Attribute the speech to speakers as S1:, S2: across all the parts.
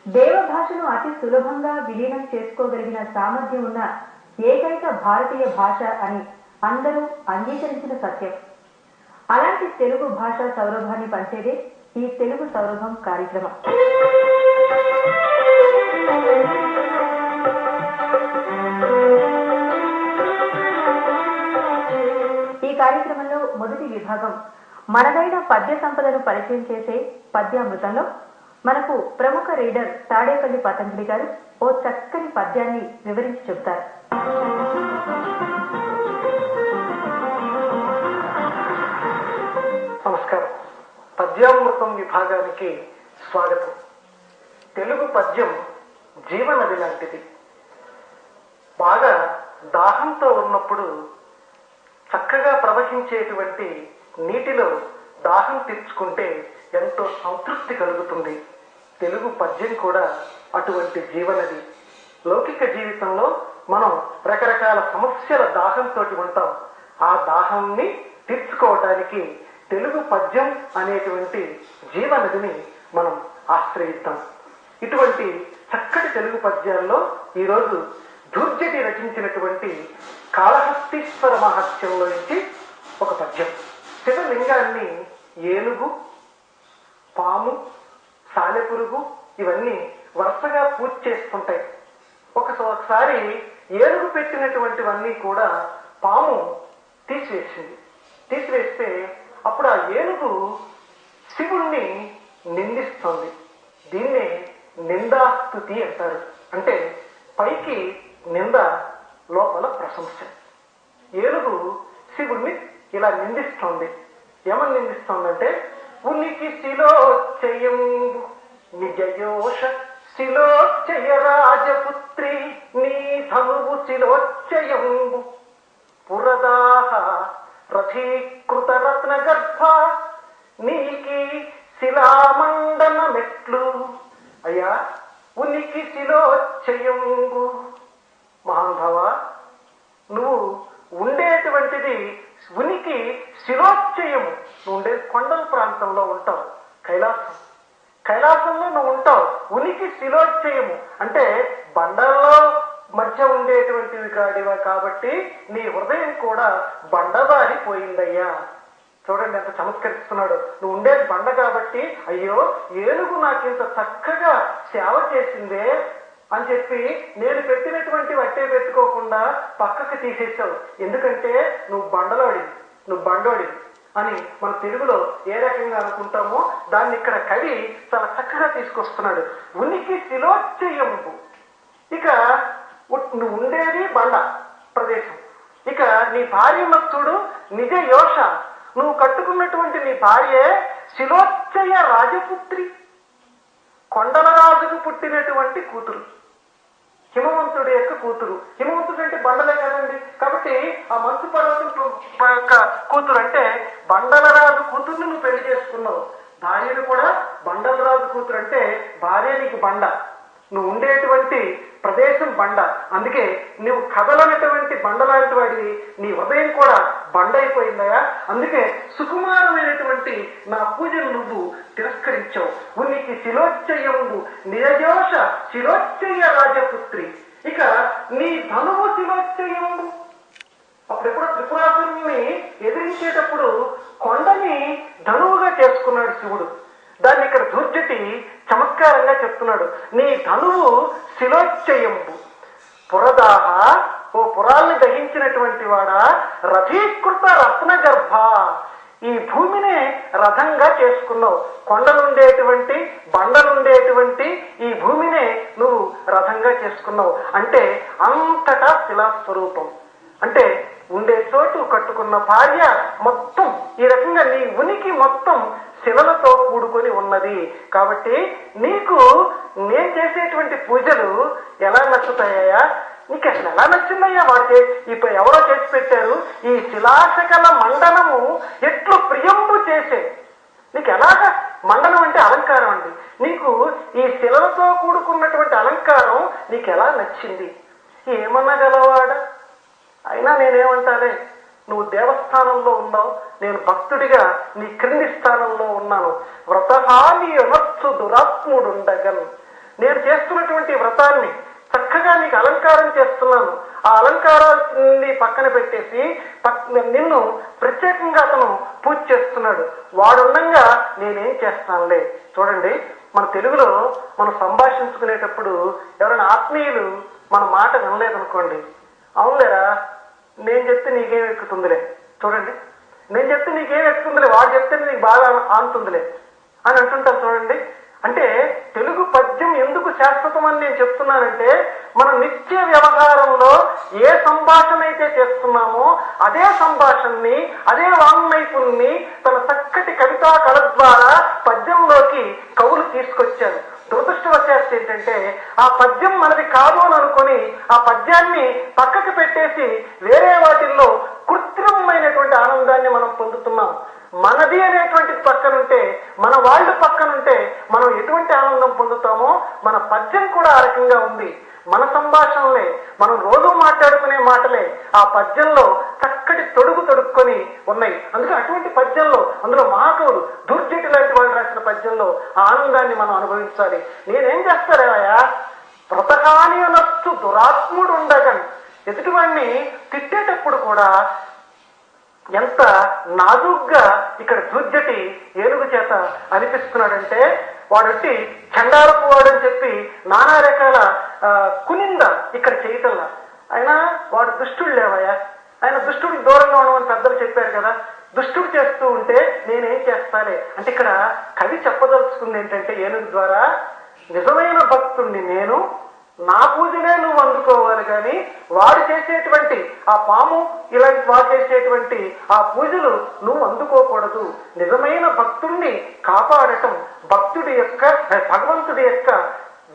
S1: దేవభాషను అతి సులభంగా విలీనం చేసుకోగలిగిన సామర్థ్యం ఉన్న ఏకైక భారతీయ భాష అని అందరూ అంగీకరించిన సత్యం. అలాంటి తెలుగు భాషా సౌరభాన్ని పంచేదే ఈ తెలుగు సౌరభం కార్యక్రమం. ఈ కార్యక్రమంలో మొదటి విభాగం మనదైన పద్య సంపదను పరిచయం చేసే పద్యామృతంలో మనకు ప్రముఖ రీడర్ తాడేపల్లి పతంజలి గారు ఓ చక్కని పద్యాన్ని వివరించి చెబుతారు.
S2: నమస్కారం. పద్యామృతం విభాగానికి స్వాగతం. తెలుగు పద్యం జీవనది లాంటిది. బాగా దాహంతో ఉన్నప్పుడు చక్కగా ప్రవహించేటువంటి నీటిలో దాహం తీర్చుకుంటే ఎంతో సంతృప్తి కలుగుతుంది. తెలుగు పద్యం కూడా అటువంటి జీవనది. లౌకిక జీవితంలో మనం రకరకాల సమస్యల దాహంతో ఉంటాం. ఆ దాహాన్ని తీర్చుకోవటానికి తెలుగు పద్యం అనేటువంటి జీవనదిని మనం ఆశ్రయిస్తాం. ఇటువంటి చక్కటి తెలుగు పద్యాల్లో ఈరోజు దుర్జటి రచించినటువంటి కాళహస్తీశ్వర మహత్యంలో నుంచి ఒక పద్యం. శివలింగాన్ని ఏనుగు, పాము, సాలెపురుగు ఇవన్నీ వరుసగా పూజ చేస్తుంటాయి. ఒకసారి ఏనుగు పెట్టినటువంటివన్నీ కూడా పాము తీసివేస్తే అప్పుడు ఆ ఏనుగు శివుణ్ణి నిందిస్తుంది. దీన్నే నిందాస్తుతి అంటారు. అంటే పైకి నింద, లోపల ప్రశంస. ఏనుగు శివుణ్ణి ఇలా నిందిస్తోంది. ఏమని నిందిస్తోందంటే, ఉనికి శిలోచ్చయంబు నిజయోష శిలోచ్చయ రాజపుత్రి నీ ధనువు శిలోచ్చయంబు పురదాహ రథీకృత రత్న గర్భ నీకి శిలామండన మెట్లు. అయ్యా, ఉనికి శిలోచ్చయంబు, మహానుభావ, నువ్వు ఉండేటువంటిది ఉనికి శిలోచ్చయము. నువ్వు ఉండే కొండల ప్రాంతంలో ఉంటావు. కైలాసంలో నువ్వు ఉంటావు. ఉనికి శిలోచ్చయము అంటే బండల్లో మధ్య ఉండేటువంటివి కాడివా, కాబట్టి నీ హృదయం కూడా బండబారిపోయిందయ్యా. చూడండి ఎంత చమత్కరిస్తున్నాడు. నువ్వు ఉండేది బండ కాబట్టి, అయ్యో ఏనుగు నాకింత చక్కగా సేవ చేసిందే అని చెప్పి నేను పెట్టినటువంటి వట్టే పెట్టుకోకుండా పక్కకు తీసేసావు. ఎందుకంటే నువ్వు బండోడి అని మన తెలుగులో ఏ రకంగా అనుకుంటామో దాన్ని ఇక్కడ కవి చాలా చక్కగా తీసుకొస్తున్నాడు. ఉనికి శిలోచ్చయంబు. ఇక నువ్వు ఉండేది బండ ప్రదేశం. ఇక నీ భార్య మత్తుడు నిజ యోష, నువ్వు కట్టుకున్నటువంటి నీ భార్యే శిలోచ్చయ రాజపుత్రి, కొండల రాజుకు పుట్టినటువంటి కూతురు, హిమవంతుడి యొక్క కూతురు. హిమవంతుడు అంటే బండలే కదండి. కాబట్టి ఆ మంచు పర్వతం యొక్క కూతురు అంటే బండల రాజు కూతుర్ని నువ్వు పెళ్లి చేసుకున్నావు. భార్యను కూడా బండల రాజు కూతురు అంటే భార్య నీకు బండ, నువ్వు ఉండేటువంటి ప్రదేశం బండ. అందుకే నువ్వు కదలనటువంటి బండ లాంటి వాడివి. నీ హృదయం కూడా బండ అయిపోయిందయా. అందుకే సుకుమారమైనటువంటి నా పూజను నువ్వు తిరస్కరించావు. ఉనికి శిలోచ్చయంబు నిజజోష శిలోచ్చయ రాజపుత్రి. ఇక నీ ధనువు శిలోచ్చయంబు. అప్పుడెప్పుడు త్రిపురాసురుణ్ణి ఎదిరించేటప్పుడు కొండని ధనువుగా చేసుకున్నాడు శివుడు. దాన్ని ఇక్కడ దుర్జటి చమత్కారంగా చెప్తున్నాడు. నీ ధనువు శిలోచ్చయంబు పురదాహ, ఓ పురాల్ని దహించినటువంటి వాడా, రథీకృత రత్న గర్భ, ఈ భూమినే రథంగా చేసుకున్నావు. కొండలుండేటువంటి బండలుండేటువంటి ఈ భూమినే నువ్వు రథంగా చేసుకున్నావు. అంటే అంతటా శిలాస్వరూపం. అంటే ఉండే చోటు, కట్టుకున్న భార్య మొత్తం ఈ రకంగా నీ ఉనికి మొత్తం శిలలతో కూడుకొని ఉన్నది. కాబట్టి నీకు నేను చేసేటువంటి పూజలు ఎలా నచ్చుతాయా? నీకు అసలు ఎలా నచ్చిందయ్యా? వాడితే ఇప్పుడు ఎవరో చేసి పెట్టారు. ఈ శిలాశకల మండనము ఎట్లు ప్రియంబు చేసే. నీకు ఎలాగా మండనం అంటే అలంకారం అండి. నీకు ఈ శిలలతో కూడుకున్నటువంటి అలంకారం నీకు ఎలా నచ్చింది? ఏమనగలవాడా? అయినా నేనేమంటానే, నువ్వు దేవస్థానంలో ఉన్నావు, నేను భక్తుడిగా నీ క్రింది స్థానంలో ఉన్నాను. వ్రతహాని అనొచ్చు దురాత్ముడుండగన్, నేను చేస్తున్నటువంటి వ్రతాన్ని చక్కగా నీకు అలంకారం చేస్తున్నాను. ఆ అలంకారాన్ని పక్కన పెట్టేసి నిన్ను ప్రత్యేకంగా అతను పూజ చేస్తున్నాడు. వాడుండగా నేనేం చేస్తానులే. చూడండి, మన తెలుగులో మనం సంభాషించుకునేటప్పుడు ఎవరైనా ఆత్మీయులు మన మాట వినలేదనుకోండి, అవునులేరా నేను చెప్తే నీకేం ఎక్కుతుందిలే, చూడండి నేను చెప్తే నీకేం ఎక్కుతుందిలే, వాడు చెప్తే నీకు బాగా ఆనుతుందిలే అని అంటుంటారు. చూడండి, అంటే తెలుగు పద్యం ఎందుకు శాశ్వతం అని నేను చెప్తున్నానంటే, మన నిత్య వ్యవహారంలో ఏ సంభాషణ అయితే చేస్తున్నామో అదే సంభాషణని, అదే వాంగ్మైపుణ్ణి తన చక్కటి కవితా కళ ద్వారా పద్యంలోకి కవులు తీసుకొచ్చారు. దురదృష్టవశాత్తు ఏంటంటే ఆ పద్యం మనది కాదు అని అనుకొని ఆ పద్యాన్ని పక్కకు పెట్టేసి వేరే వాటిల్లో కృత్రిమమైనటువంటి ఆనందాన్ని మనం పొందుతున్నాం. మనది అనేటువంటిది పక్కనుంటే, మన వాళ్ళు పక్కనుంటే మనం ఎటువంటి ఆనందం పొందుతామో మన పద్యం కూడా ఆ రకంగా ఉంది. మన సంభాషణలే, మనం రోజు మాట్లాడుకునే మాటలే ఆ పద్యంలో చక్కటి తొడుక్కొని ఉన్నాయి. అందుకే అటువంటి పద్యంలో, అందులో మహాకవులు దుర్జటి లాంటి వాళ్ళు రాసిన పద్యంలో ఆ ఆనందాన్ని మనం అనుభవించాలి. నేనేం చేస్తారేవయ్యా, వ్రతహాని అనొచ్చు దురాత్ముడు ఉండగన్. ఎదుటివాడిని తిట్టేటప్పుడు కూడా ఎంత నాజుగ్గా ఇక్కడ దుర్జటి ఏనుగు చేత అనిపిస్తున్నాడంటే, వాడొట్టి చండాలపు వాడని చెప్పి నానా రకాల కునింద ఇక్కడ చేయటంలా. అయినా వాడు దుష్టుడు లేవయ్యా, ఆయన దుష్టుడికి దూరంగా ఉండమని పెద్దలు చెప్పారు కదా. దుష్టుడు చేస్తూ ఉంటే నేనేం చేస్తాలే అంటే, ఇక్కడ కవి చెప్పదలుచుకుంది ఏంటంటే ఏనుగు ద్వారా, నిజమైన భక్తుణ్ణి నేను, నా పూజనే నువ్వు అందుకోవాలి కానీ వాడు చేసేటువంటి ఆ పాము ఇలాంటి వాడు చేసేటువంటి ఆ పూజలు నువ్వు అందుకోకూడదు. నిజమైన భక్తుణ్ణి కాపాడటం భక్తుడి యొక్క, భగవంతుడి యొక్క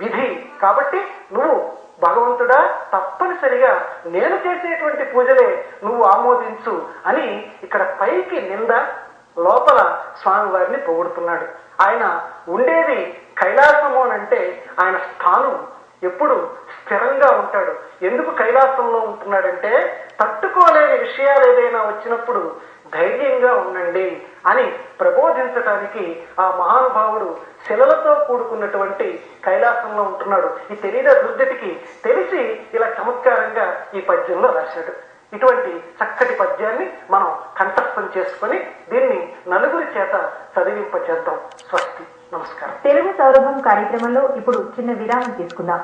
S2: విధి. కాబట్టి నువ్వు భగవంతుడా తప్పనిసరిగా నేను చేసేటువంటి పూజలే నువ్వు ఆమోదించు అని ఇక్కడ పైకి నింద, లోపల స్వామివారిని పొగుడుతున్నాడు. ఆయన ఉండేది కైలాసము అనంటే ఆయన స్థానం ఎప్పుడు స్థిరంగా ఉంటాడు. ఎందుకు కైలాసంలో ఉంటున్నాడంటే, తట్టుకోలేని విషయాలు ఏదైనా వచ్చినప్పుడు ధైర్యంగా ఉండండి అని ప్రబోధించటానికి ఆ మహానుభావుడు శిలలతో కూడుకున్నటువంటి కైలాసంలో ఉంటున్నాడు. ఈ తెలియదా దుర్జటికి, తెలిసి ఇలా చమత్కారంగా ఈ పద్యంలో రాశాడు. ఇటువంటి చక్కటి పద్యాన్ని మనం కంఠస్థం చేసుకొని దీన్ని నలుగురి చేత చదివింపచేద్దాం. స్వస్తి, నమస్కారం.
S1: తెలుగు సౌరభం కార్యక్రమంలో ఇప్పుడు చిన్న విరామం తీసుకుందాం.